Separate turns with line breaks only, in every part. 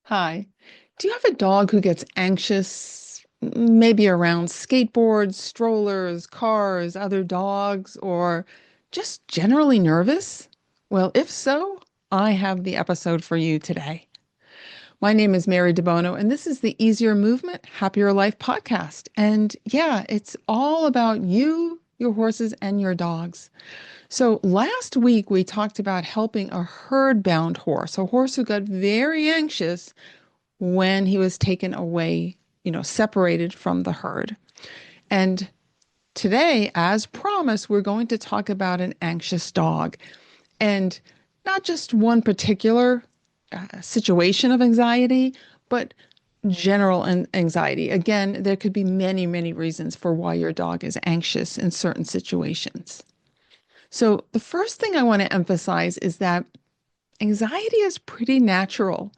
Hi. Do you have a dog who gets anxious, maybe around skateboards, strollers, cars, other dogs, or just generally nervous? Well, if so, I have the episode for you today. My name is Mary Debono, and this is the Easier Movement, Happier Life podcast. And yeah, it's all about you, your horses, and your dogs. So last week we talked about helping a herd-bound horse, a horse who got very anxious when he was taken away, separated from the herd. And today, as promised, we're going to talk about an anxious dog and not just one particular situation of anxiety, but general anxiety. Again, there could be many, many reasons for why your dog is anxious in certain situations. So, the first thing I want to emphasize is that anxiety is pretty natural.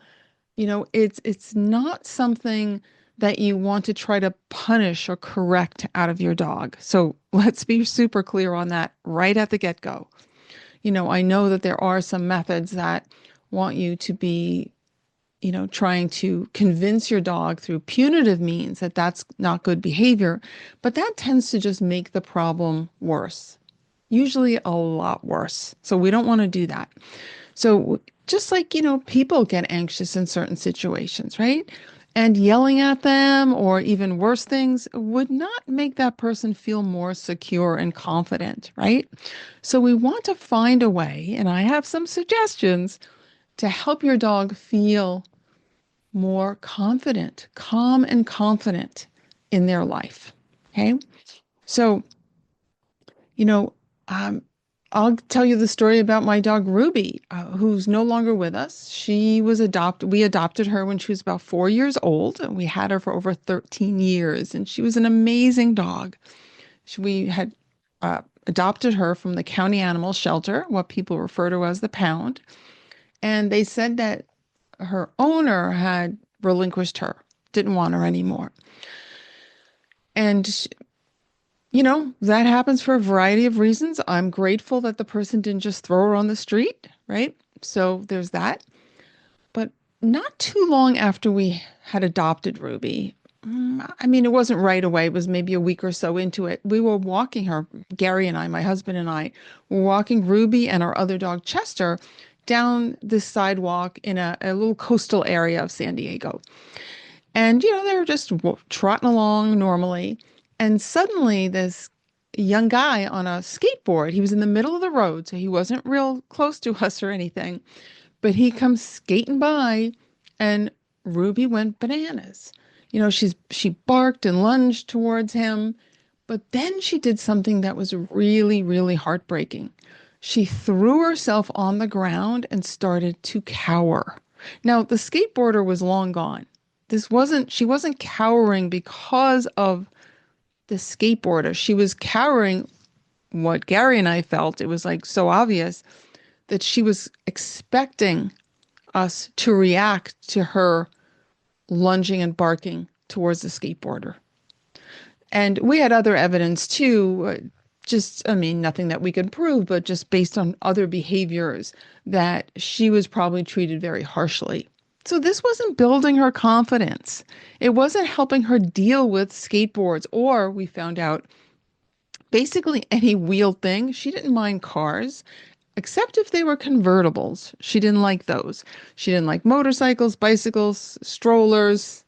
It's not something that you want to try to punish or correct out of your dog. So let's be super clear on that right at the get-go. I know that there are some methods that want you to be, trying to convince your dog through punitive means that that's not good behavior, but that tends to just make the problem worse, usually a lot worse. So we don't want to do that. So just like, people get anxious in certain situations, right? And yelling at them or even worse things would not make that person feel more secure and confident, right? So we want to find a way, and I have some suggestions to help your dog feel more confident, calm and confident in their life. Okay. So, you know, um, I'll tell you the story about my dog Ruby, who's no longer with us. She was adopted. We adopted her when she was about 4 years old, and we had her for over 13 years. And she was an amazing dog. We had adopted her from the county animal shelter, what people refer to as the pound. And they said that her owner had relinquished her, didn't want her anymore. And that happens for a variety of reasons. I'm grateful that the person didn't just throw her on the street, right? So there's that. But not too long after we had adopted Ruby, I mean, it wasn't right away. It was maybe a week or so into it. We were walking her, Gary and I, my husband and I, were walking Ruby and our other dog, Chester, down this sidewalk in a little coastal area of San Diego. And, they were just trotting along normally. And suddenly, this young guy on a skateboard, he was in the middle of the road, so he wasn't real close to us or anything, but he comes skating by, and Ruby went bananas. She barked and lunged towards him, but then she did something that was really, really heartbreaking. She threw herself on the ground and started to cower. Now, the skateboarder was long gone. She wasn't cowering because of the skateboarder. She was cowering what Gary and I felt. It was like so obvious that she was expecting us to react to her lunging and barking towards the skateboarder. And we had other evidence too, I mean, nothing that we could prove, but just based on other behaviors that she was probably treated very harshly. So this wasn't building her confidence. It wasn't helping her deal with skateboards, or we found out basically any wheeled thing. She didn't mind cars, except if they were convertibles. She didn't like those. She didn't like motorcycles, bicycles, strollers,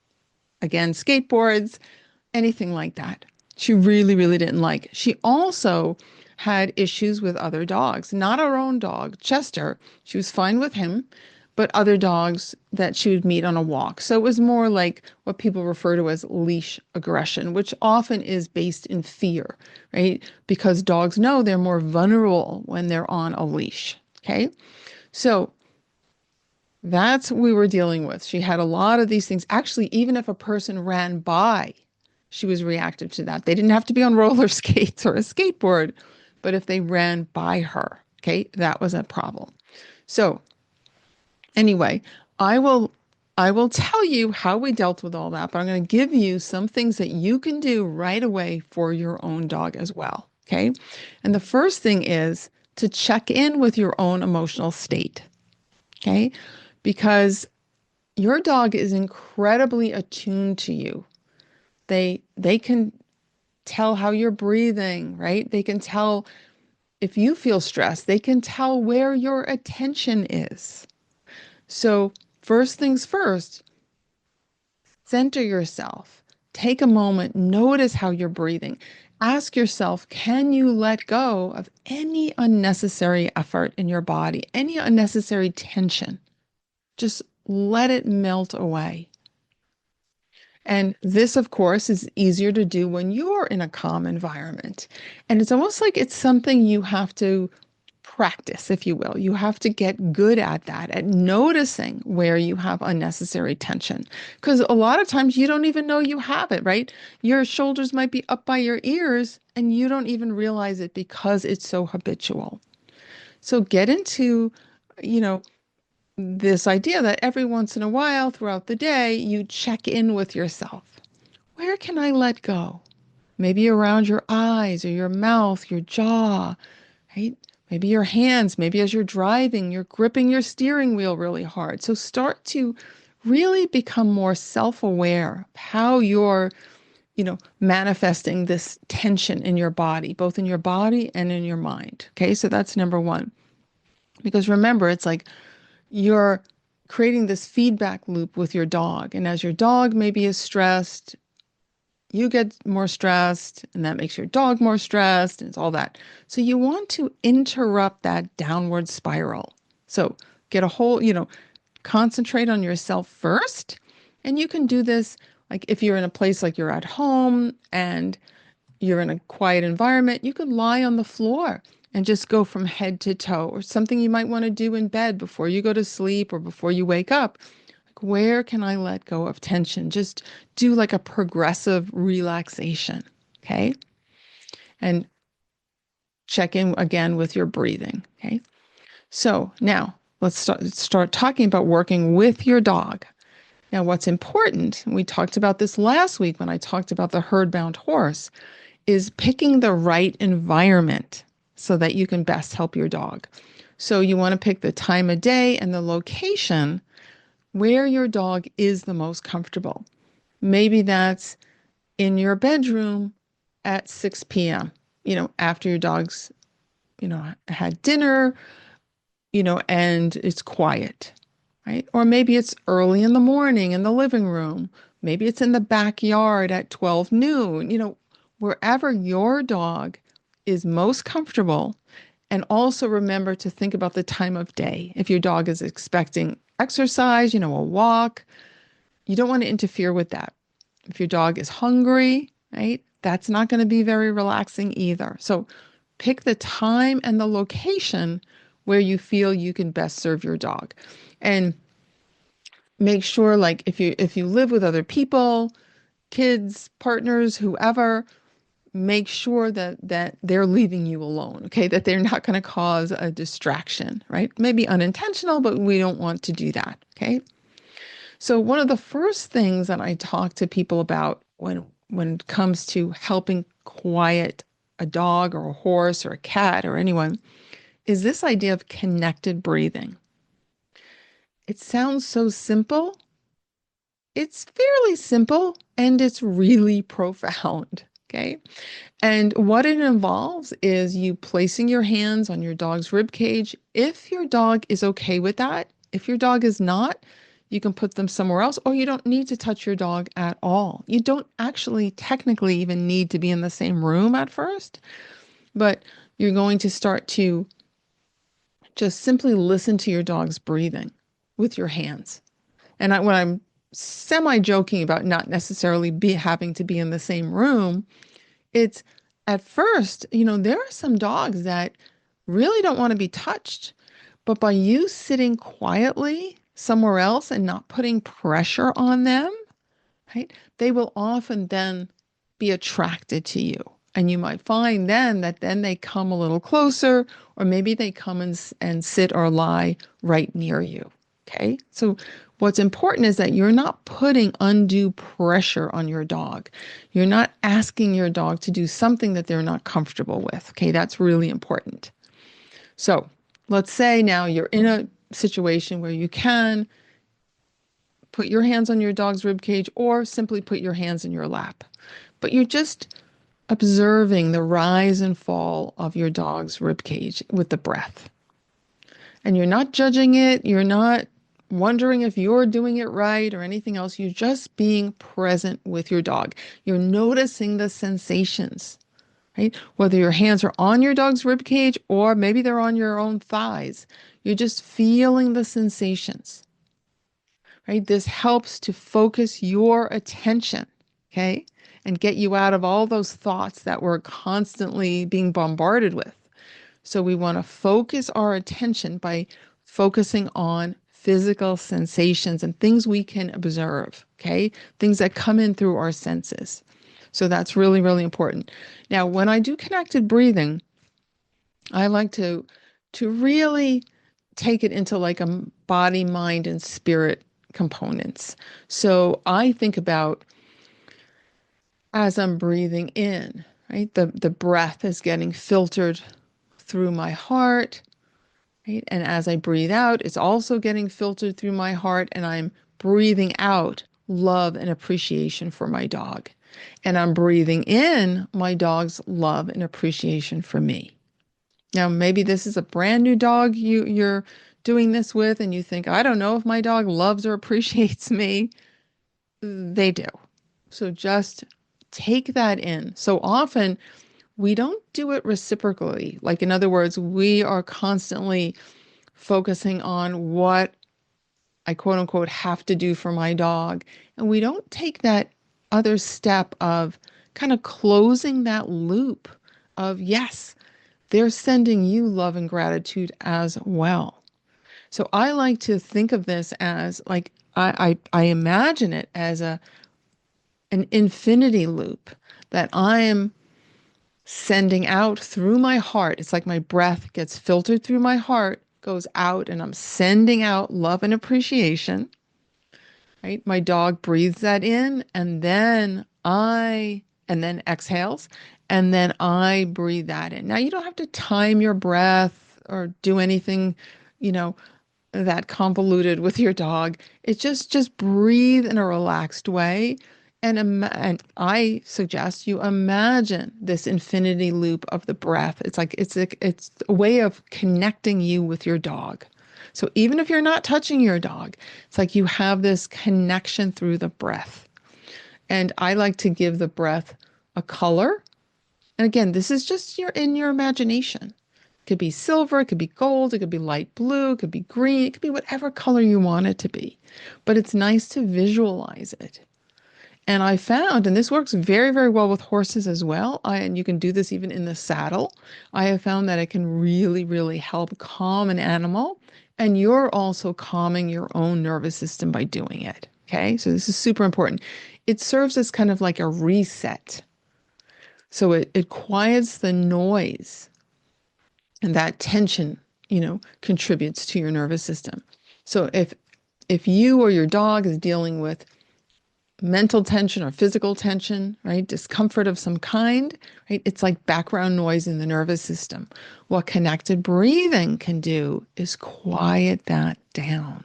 again, skateboards, anything like that. She really, really didn't like. She also had issues with other dogs, not our own dog, Chester. She was fine with him, but other dogs that she would meet on a walk. So it was more like what people refer to as leash aggression, which often is based in fear, right? Because dogs know they're more vulnerable when they're on a leash. Okay. So that's what we were dealing with. She had a lot of these things. Actually, even if a person ran by, she was reactive to that. They didn't have to be on roller skates or a skateboard, but if they ran by her, okay, that was a problem. So anyway, I will I will tell you how we dealt with all that, but I'm going to give you some things that you can do right away for your own dog as well. Okay. And the first thing is to check in with your own emotional state. Okay. Because your dog is incredibly attuned to you. They can tell how you're breathing, right? They can tell if you feel stressed. They can tell where your attention is. So, first things first, center yourself. Take a moment, notice how you're breathing. Ask yourself, can you let go of any unnecessary effort in your body, any unnecessary tension? Just let it melt away. And this, of course, is easier to do when you're in a calm environment. And it's almost like it's something you have to practice, if you will. You have to get good at that, at noticing where you have unnecessary tension. Because a lot of times you don't even know you have it, right? Your shoulders might be up by your ears and you don't even realize it because it's so habitual. So get into, you know, this idea that every once in a while throughout the day, you check in with yourself. Where can I let go? Maybe around your eyes or your mouth, your jaw, right? Maybe your hands, maybe as you're driving, you're gripping your steering wheel really hard. So start to really become more self-aware of how you're, manifesting this tension in your body, both in your body and in your mind. Okay, so that's number one. Because remember, it's like you're creating this feedback loop with your dog. And as your dog maybe is stressed, you get more stressed, and that makes your dog more stressed, and it's all that. So you want to interrupt that downward spiral. So get a whole, concentrate on yourself first. And you can do this like if you're in a place like you're at home and you're in a quiet environment, you could lie on the floor and just go from head to toe, or something you might want to do in bed before you go to sleep or before you wake up. Like, where can I let go of tension? Just do like a progressive relaxation. Okay. And check in again with your breathing. Okay. So now let's start talking about working with your dog. Now, what's important, we talked about this last week when I talked about the herd-bound horse, is picking the right environment so that you can best help your dog. So you want to pick the time of day and the location where your dog is the most comfortable. Maybe that's in your bedroom at 6 p.m., after your dog's, had dinner, and it's quiet, right? Or maybe it's early in the morning in the living room. Maybe it's in the backyard at 12 noon, wherever your dog is most comfortable. And also remember to think about the time of day. If your dog is expecting exercise, a walk, you don't want to interfere with that. If your dog is hungry, right, that's not going to be very relaxing either. So pick the time and the location where you feel you can best serve your dog. And make sure, like, if you live with other people, kids, partners, whoever, make sure that they're leaving you alone, okay? That they're not going to cause a distraction, right? Maybe unintentional, but we don't want to do that, okay? So one of the first things that I talk to people about when it comes to helping quiet a dog or a horse or a cat or anyone is this idea of connected breathing. It sounds so simple. It's fairly simple and it's really profound, okay? And what it involves is you placing your hands on your dog's rib cage. If your dog is okay with that, if your dog is not, you can put them somewhere else, or you don't need to touch your dog at all. You don't actually technically even need to be in the same room at first, but you're going to start to just simply listen to your dog's breathing with your hands. And when I'm semi-joking about not necessarily having to be in the same room, it's at first, there are some dogs that really don't want to be touched, but by you sitting quietly somewhere else and not putting pressure on them, right, they will often then be attracted to you. And you might find then they come a little closer, or maybe they come and sit or lie right near you. Okay. So what's important is that you're not putting undue pressure on your dog. You're not asking your dog to do something that they're not comfortable with. Okay. That's really important. So let's say now you're in a situation where you can put your hands on your dog's rib cage or simply put your hands in your lap. But you're just observing the rise and fall of your dog's rib cage with the breath. And you're not judging it. You're not wondering if you're doing it right or anything else. You're just being present with your dog. You're noticing the sensations, right? Whether your hands are on your dog's rib cage or maybe they're on your own thighs, you're just feeling the sensations, right? This helps to focus your attention, okay? And get you out of all those thoughts that we're constantly being bombarded with. So we want to focus our attention by focusing on physical sensations and things we can observe, okay? Things that come in through our senses. So that's really, really important. Now, when I do connected breathing, I like to really take it into like a body, mind, and spirit components. So I think about as I'm breathing in, right? The breath is getting filtered through my heart, right? And as I breathe out, it's also getting filtered through my heart, and I'm breathing out love and appreciation for my dog. And I'm breathing in my dog's love and appreciation for me. Now, maybe this is a brand new dog you're doing this with, and you think, I don't know if my dog loves or appreciates me. They do. So just take that in. So often we don't do it reciprocally. Like, in other words, we are constantly focusing on what I quote unquote have to do for my dog. And we don't take that other step of kind of closing that loop of, yes, they're sending you love and gratitude as well. So I like to think of this as like, I imagine it as an infinity loop that I am sending out through my heart. It's like my breath gets filtered through my heart, goes out, and I'm sending out love and appreciation, right? My dog breathes that in, and then exhales, and then I breathe that in. Now, you don't have to time your breath or do anything, you know, that convoluted with your dog. It's just breathe in a relaxed way. And I suggest you imagine this infinity loop of the breath. It's a way of connecting you with your dog. So even if you're not touching your dog, it's like you have this connection through the breath. And I like to give the breath a color. And again, this is just in your imagination. It could be silver, it could be gold, it could be light blue, it could be green, it could be whatever color you want it to be. But it's nice to visualize it. And I found, and this works very, very well with horses as well, and you can do this even in the saddle. I have found that it can really, really help calm an animal, and you're also calming your own nervous system by doing it. Okay, so this is super important. It serves as kind of like a reset. So it quiets the noise, and that tension, contributes to your nervous system. So if you or your dog is dealing with mental tension or physical tension, right? Discomfort of some kind, right? It's like background noise in the nervous system. What connected breathing can do is quiet that down,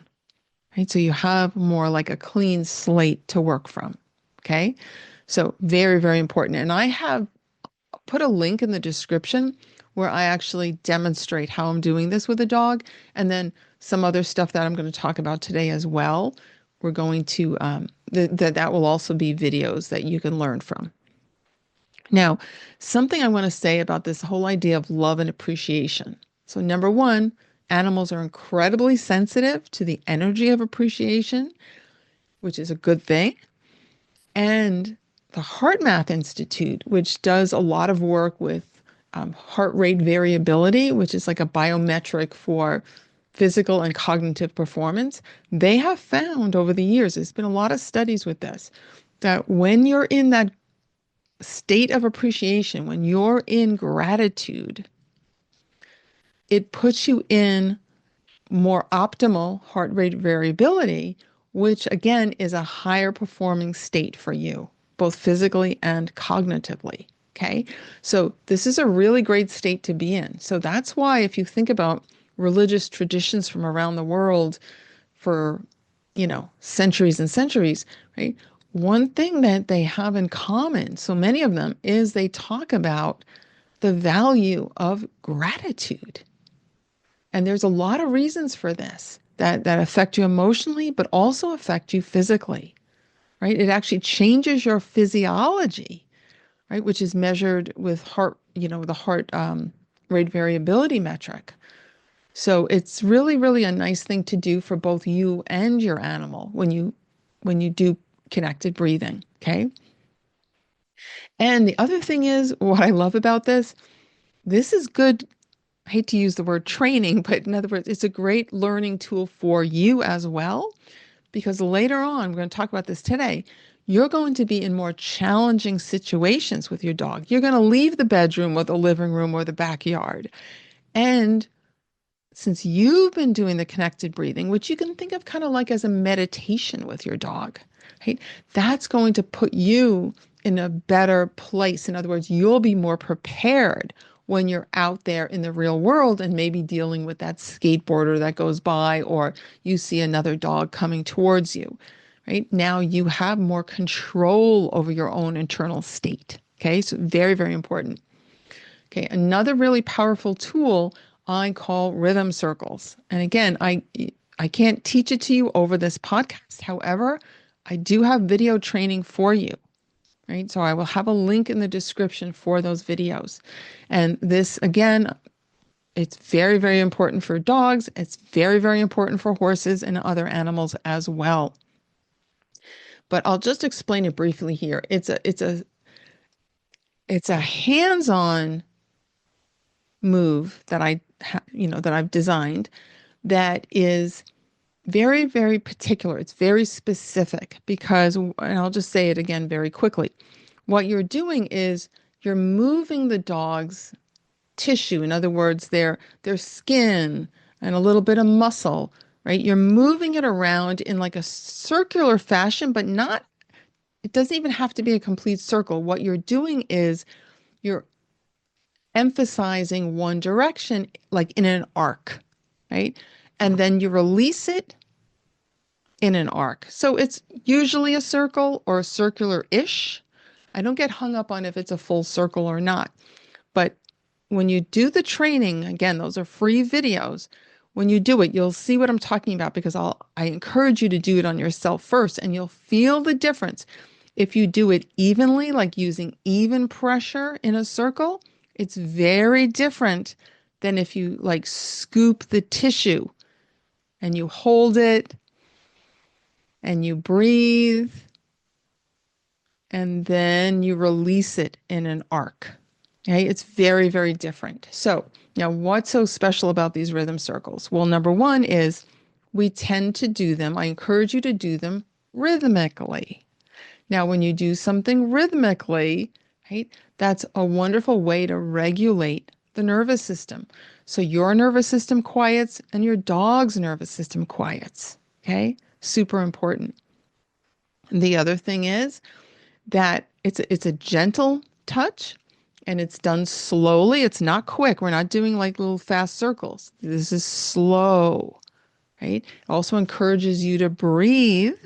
right? So you have more like a clean slate to work from, okay? So very, very important. And I have put a link in the description where I actually demonstrate how I'm doing this with a dog, and then some other stuff that I'm going to talk about today as well. We're going to, that will also be videos that you can learn from. Now, something I want to say about this whole idea of love and appreciation. So number one, animals are incredibly sensitive to the energy of appreciation, which is a good thing. And the HeartMath Institute, which does a lot of work with heart rate variability, which is like a biometric for physical and cognitive performance, they have found over the years, there's been a lot of studies with this, that when you're in that state of appreciation, when you're in gratitude, it puts you in more optimal heart rate variability, which again is a higher performing state for you, both physically and cognitively. Okay. So this is a really great state to be in. So that's why if you think about religious traditions from around the world for, centuries and centuries, right? One thing that they have in common, so many of them, is they talk about the value of gratitude. And there's a lot of reasons for this that affect you emotionally, but also affect you physically, right? It actually changes your physiology, right? Which is measured with the heart rate variability metric. So it's really, really a nice thing to do for both you and your animal when you do connected breathing. Okay. And the other thing is, what I love about this is good. I hate to use the word training, but in other words, it's a great learning tool for you as well, because later on, we're going to talk about this today. You're going to be in more challenging situations with your dog. You're going to leave the bedroom or the living room or the backyard. And since you've been doing the connected breathing, which you can think of kind of like as a meditation with your dog, right? That's going to put you in a better place. In other words, you'll be more prepared when you're out there in the real world and maybe dealing with that skateboarder that goes by, or you see another dog coming towards you, right? Now you have more control over your own internal state. Okay, so very, very important. Okay, another really powerful tool I call rhythm circles. And again, I can't teach it to you over this podcast. However, I do have video training for you, right? So I will have a link in the description for those videos. And this, again, it's very, very important for dogs. It's very, very important for horses and other animals as well. But I'll just explain it briefly here. It's a hands-on move that that I've designed that is very, very particular. It's very specific because, and I'll just say it again very quickly. What you're doing is you're moving the dog's tissue. In other words, their skin and a little bit of muscle, right? You're moving it around in like a circular fashion, but it doesn't even have to be a complete circle. What you're doing is you're emphasizing one direction, like in an arc, right? And then you release it in an arc. So it's usually a circle or circular-ish. I don't get hung up on if it's a full circle or not. But when you do the training, again, those are free videos. When you do it, you'll see what I'm talking about because I encourage you to do it on yourself first, and you'll feel the difference. If you do it evenly, like using even pressure in a circle, it's very different than if you like scoop the tissue and you hold it and you breathe and then you release it in an arc. Okay, it's very, very different. So now what's so special about these rhythm circles? Well, number one is we tend to do them. I encourage you to do them rhythmically. Now, when you do something rhythmically, right, that's a wonderful way to regulate the nervous system. So your nervous system quiets and your dog's nervous system quiets. Okay, super important. And the other thing is that it's a gentle touch and it's done slowly. It's not quick. We're not doing like little fast circles. This is slow, right? It also encourages you to breathe,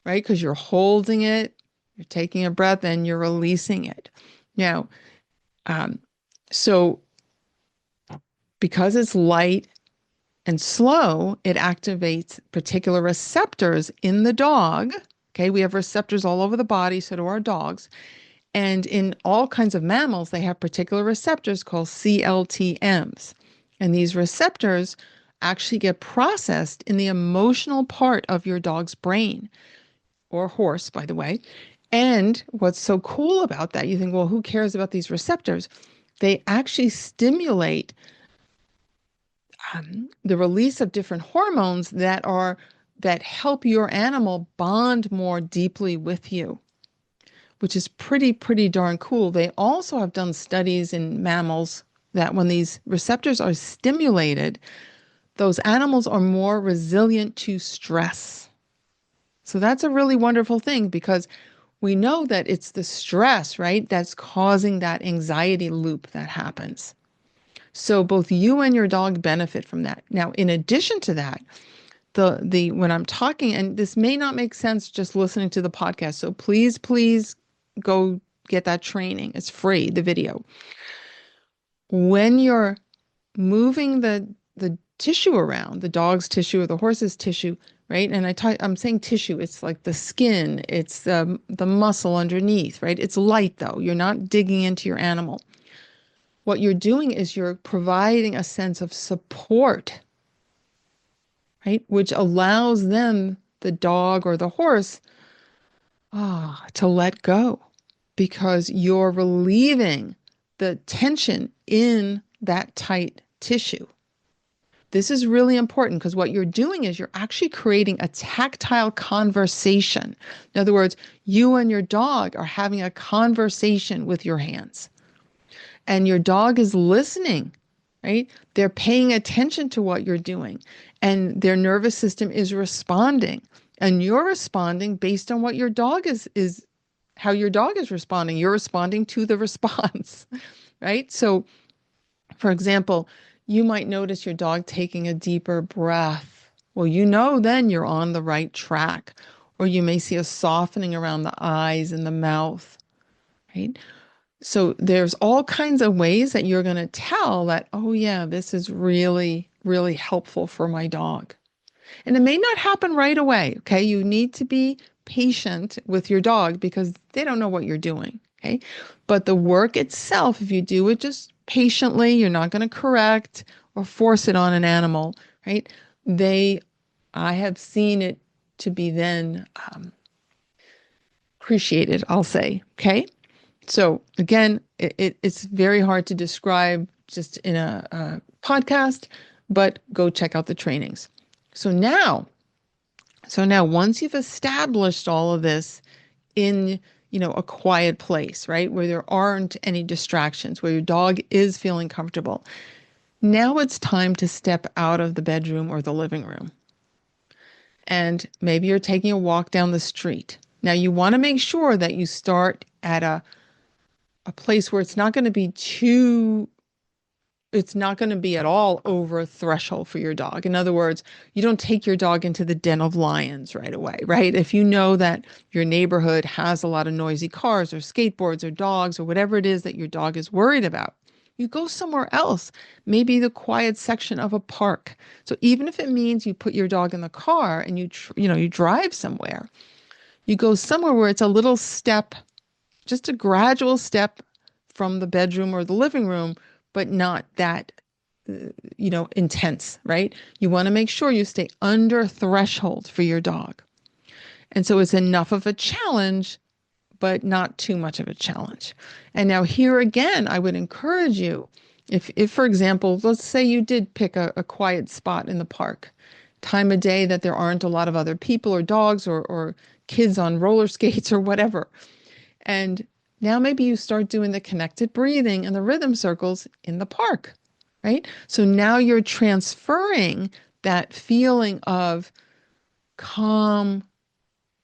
right? Because you're holding it, you're taking a breath, and you're releasing it. Now, so because it's light and slow, it activates particular receptors in the dog. Okay, we have receptors all over the body, so do our dogs. And in all kinds of mammals, they have particular receptors called CLTMs. And these receptors actually get processed in the emotional part of your dog's brain, or horse, by the way. And what's so cool about that, you think, well, who cares about these receptors? They actually stimulate the release of different hormones that help your animal bond more deeply with you, which is pretty darn cool. They also have done studies in mammals that when these receptors are stimulated, those animals are more resilient to stress. So that's a really wonderful thing because we know that it's the stress, right, that's causing that anxiety loop that happens. So both you and your dog benefit from that. Now, in addition to that, the when I'm talking, and this may not make sense just listening to the podcast. So please go get that training. It's free, the video. When you're moving the tissue around, the dog's tissue or the horse's tissue, right? And I'm saying tissue, it's like the skin, it's the muscle underneath, right? It's light though. You're not digging into your animal. What you're doing is you're providing a sense of support, right? Which allows them, the dog or the horse, to let go because you're relieving the tension in that tight tissue. This is really important because what you're doing is you're actually creating a tactile conversation. In other words, you and your dog are having a conversation with your hands. And your dog is listening, right? They're paying attention to what you're doing. And their nervous system is responding. And you're responding based on what your dog is how your dog is responding. You're responding to the response, right? So, for example, you might notice your dog taking a deeper breath. Well, then you're on the right track. Or you may see a softening around the eyes and the mouth, right? So there's all kinds of ways that you're going to tell that, oh yeah, this is really, really helpful for my dog. And it may not happen right away, okay? You need to be patient with your dog because they don't know what you're doing, okay? But the work itself, if you do it just patiently, you're not going to correct or force it on an animal, right? I have seen it to be then appreciated, I'll say, okay? So again, it's very hard to describe just in a podcast, but go check out the trainings. So now once you've established all of this in, a quiet place, right, where there aren't any distractions, where your dog is feeling comfortable, now it's time to step out of the bedroom or the living room. And maybe you're taking a walk down the street. Now you want to make sure that you start at a place where it's not going to be at all over a threshold for your dog. In other words, you don't take your dog into the den of lions right away, right? If you know that your neighborhood has a lot of noisy cars or skateboards or dogs or whatever it is that your dog is worried about, you go somewhere else, maybe the quiet section of a park. So even if it means you put your dog in the car and you drive somewhere, you go somewhere where it's a little step, just a gradual step from the bedroom or the living room, but not that, intense, right? You want to make sure you stay under threshold for your dog. And so it's enough of a challenge, but not too much of a challenge. And now here again, I would encourage you, if for example, let's say you did pick a quiet spot in the park, time of day that there aren't a lot of other people or dogs or kids on roller skates or whatever. And now maybe you start doing the connected breathing and the rhythm circles in the park, right? So now you're transferring that feeling of calm,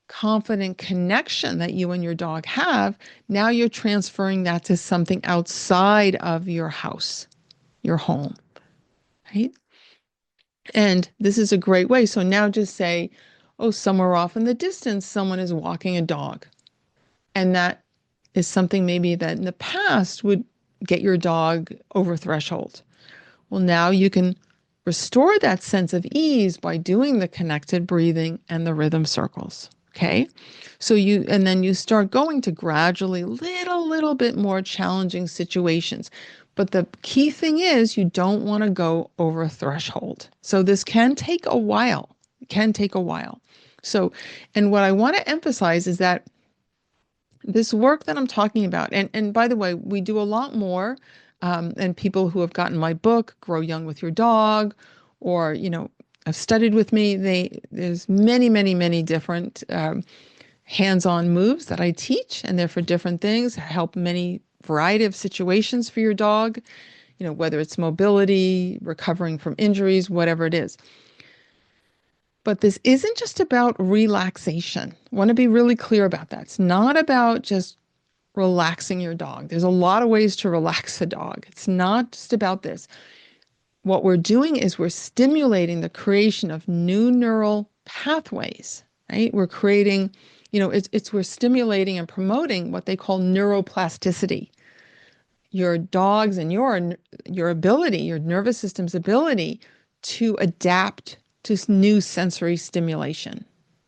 confident connection that you and your dog have. Now you're transferring that to something outside of your house, your home, right? And this is a great way. So now just say, oh, somewhere off in the distance, someone is walking a dog. And that is something maybe that in the past would get your dog over threshold. Well, now you can restore that sense of ease by doing the connected breathing and the rhythm circles. Okay. So then you start going to gradually little bit more challenging situations. But the key thing is you don't want to go over a threshold. So this can take a while. It can take a while. So, and what I want to emphasize is that this work that I'm talking about, and by the way, we do a lot more, and people who have gotten my book, Grow Young with Your Dog, or, have studied with me, there's many different hands-on moves that I teach, and they're for different things, help many variety of situations for your dog, whether it's mobility, recovering from injuries, whatever it is. But this isn't just about relaxation. I want to be really clear about that. It's not about just relaxing your dog. There's a lot of ways to relax a dog. It's not just about this. what we're doing is we're stimulating the creation of new neural pathways, right? We're creating, we're stimulating and promoting what they call neuroplasticity. Your dogs and your ability, your nervous system's ability to adapt to new sensory stimulation,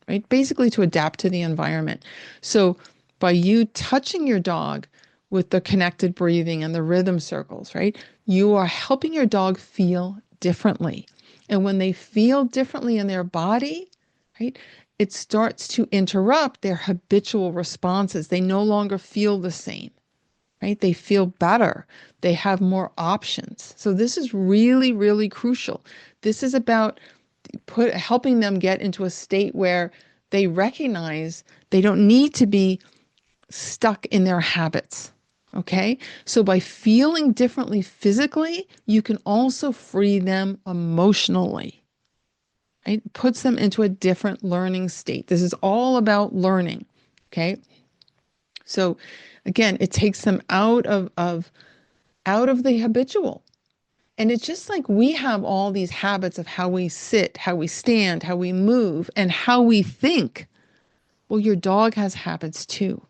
right? Basically to adapt to the environment. So by you touching your dog with the connected breathing and the rhythm circles, right? You are helping your dog feel differently. And when they feel differently in their body, right, it starts to interrupt their habitual responses. They no longer feel the same, right? They feel better. They have more options. So this is really, really crucial. This is about helping them get into a state where they recognize they don't need to be stuck in their habits. Okay. So by feeling differently physically, you can also free them emotionally. Right? It puts them into a different learning state. This is all about learning. Okay. So again, it takes them out of the habitual. And it's just like we have all these habits of how we sit, how we stand, how we move, and how we think. Well, your dog has habits too.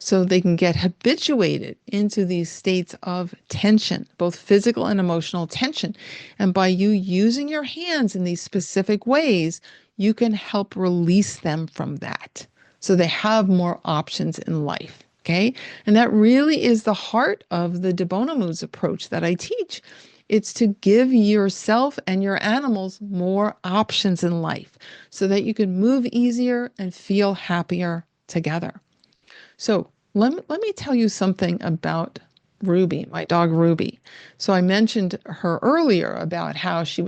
So they can get habituated into these states of tension, both physical and emotional tension. And by you using your hands in these specific ways, you can help release them from that. So they have more options in life. Okay. And that really is the heart of the Debono Moods approach that I teach. It's to give yourself and your animals more options in life so that you can move easier and feel happier together. So let me tell you something about Ruby, my dog Ruby. So I mentioned her earlier about how she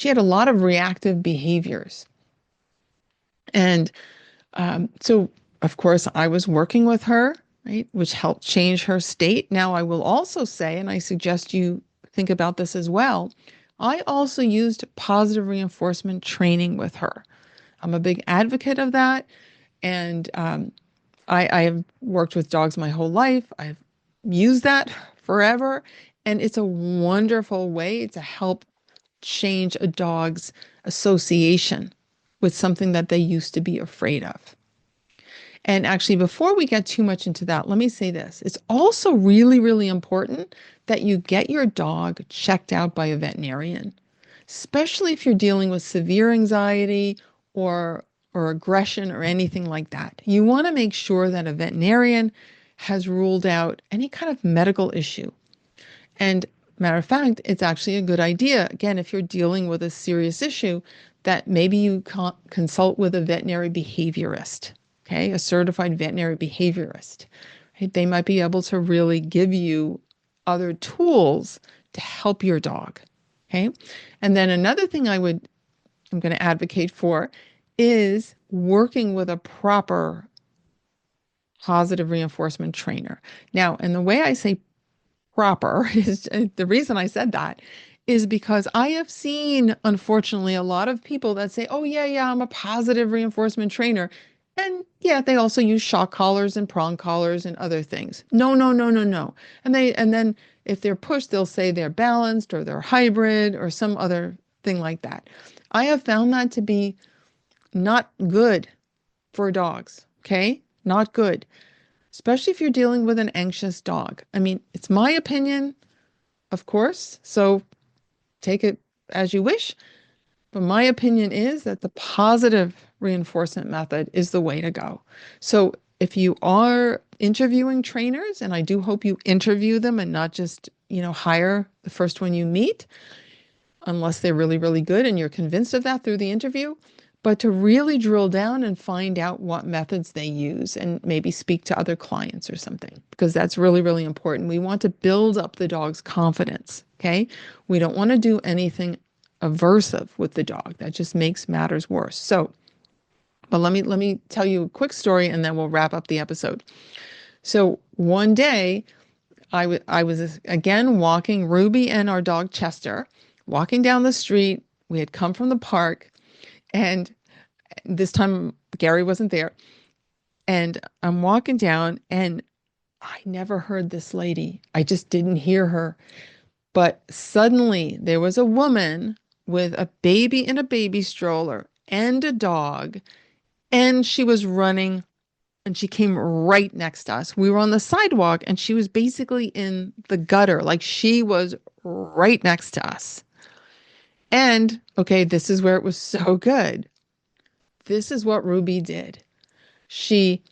had a lot of reactive behaviors. And so, of course, I was working with her, right, which helped change her state. Now, I will also say, and I suggest you think about this as well, I also used positive reinforcement training with her. I'm a big advocate of that. And I have worked with dogs my whole life. I've used that forever. And it's a wonderful way to help change a dog's association with something that they used to be afraid of. And actually, before we get too much into that, let me say this. It's also really, really important that you get your dog checked out by a veterinarian, especially if you're dealing with severe anxiety or aggression or anything like that. You want to make sure that a veterinarian has ruled out any kind of medical issue. And matter of fact, it's actually a good idea, again, if you're dealing with a serious issue, that maybe you consult with a veterinary behaviorist, okay, a certified veterinary behaviorist. Right? They might be able to really give you other tools to help your dog. Okay. And then another thing I'm going to advocate for is working with a proper positive reinforcement trainer. Now, and the way I say proper is the reason I said that is because I have seen, unfortunately, a lot of people that say, oh, yeah, yeah, I'm a positive reinforcement trainer. And yeah, they also use shock collars and prong collars and other things. No, no, no, no, no. And then if they're pushed, they'll say they're balanced or they're hybrid or some other thing like that. I have found that to be not good for dogs. Okay. Not good, especially if you're dealing with an anxious dog. I mean, it's my opinion, of course. So take it as you wish. But my opinion is that the positive reinforcement method is the way to go. So if you are interviewing trainers, and I do hope you interview them and not just, hire the first one you meet, unless they're really, really good and you're convinced of that through the interview, but to really drill down and find out what methods they use and maybe speak to other clients or something, because that's really, really important. We want to build up the dog's confidence, okay? We don't want to do anything aversive with the dog. That just makes matters worse. So, but let me tell you a quick story and then we'll wrap up the episode. So one day I was again walking Ruby and our dog Chester, walking down the street. We had come from the park and this time Gary wasn't there. And I'm walking down and I never heard this lady. I just didn't hear her. But suddenly there was a woman with a baby in a baby stroller and a dog, and she was running and she came right next to us. We were on the sidewalk and she was basically in the gutter, like she was right next to us. And okay, this is where it was so good. This is what Ruby did. She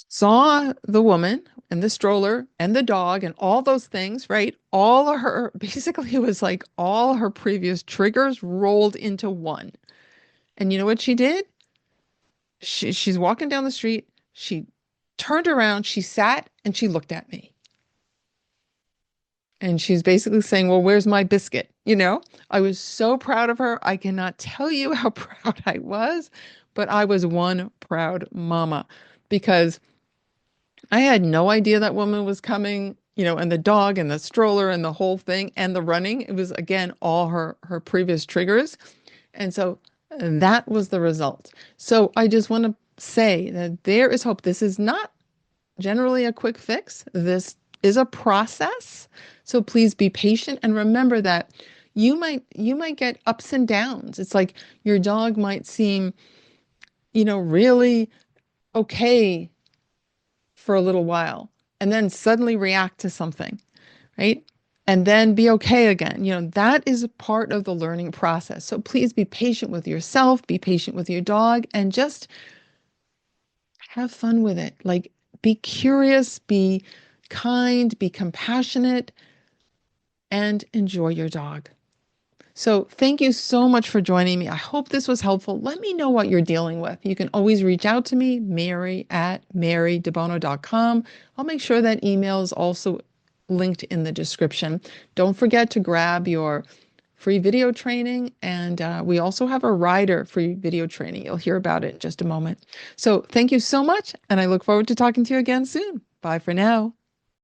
saw the woman and the stroller and the dog and all those things, right? All of her, basically, it was like all her previous triggers rolled into one. And you know what she did? She's walking down the street. She turned around, she sat, and she looked at me. And she's basically saying, well, where's my biscuit? I was so proud of her. I cannot tell you how proud I was, but I was one proud mama because I had no idea that woman was coming, and the dog and the stroller and the whole thing and the running. It was again all her previous triggers. And so that was the result. So I just want to say that there is hope. This is not generally a quick fix. This is a process. So please be patient and remember that you might get ups and downs. It's like your dog might seem, really okay for a little while and then suddenly react to something, right? And then be okay again. That is a part of the learning process. So please be patient with yourself, be patient with your dog, and just have fun with it. Like, be curious, be kind, be compassionate, and enjoy your dog. So thank you so much for joining me. I hope this was helpful. Let me know what you're dealing with. You can always reach out to me, mary@marydebono.com. I'll make sure that email is also linked in the description. Don't forget to grab your free video training, and we also have a rider free video training. You'll hear about it in just a moment. So thank you so much, and I look forward to talking to you again soon. Bye for now.